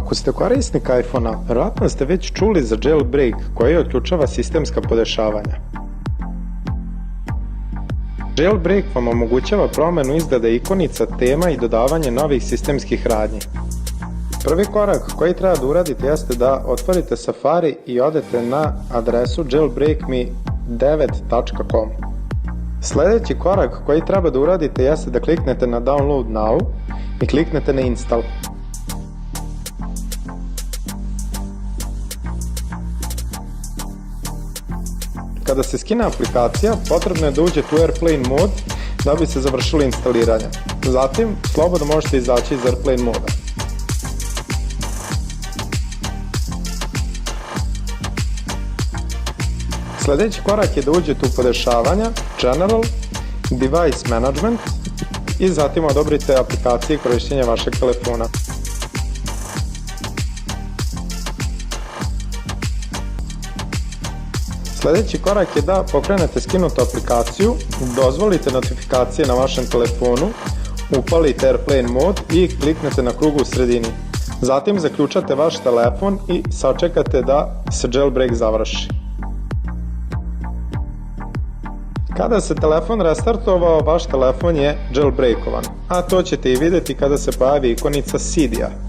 Ako ste korisnik iPhone-a, verovatno ste već čuli za Jailbreak koji otključava sistemska podešavanja. Jailbreak vam omogućava promjenu izgleda ikonica, tema i dodavanje novih sistemskih radnji. Prvi korak koji treba da uradite jeste da otvorite Safari i odete na adresu jailbreak-ovati.com. Sljedeći korak koji treba da uradite jeste da kliknete na Download Now i kliknete na Install. Kada se skine aplikacija, potrebno je da uđete u Airplane mod da bi se završilo instaliranje. Zatim, slobodno možete izaći iz Airplane moda. Sljedeći korak je da uđete u podešavanja, General, Device Management i zatim odobrite aplikacije i korištenje vašeg telefona. Sljedeći korak je da pokrenete skinutu aplikaciju, dozvolite notifikacije na vašem telefonu, upalite Airplane mod i kliknete na krug u sredini. Zatim zaključate vaš telefon i sačekate da se jailbreak završi. Kada se telefon restartovao, vaš telefon je jailbreakovan, a to ćete i vidjeti kada se pojavi ikonica CD-a.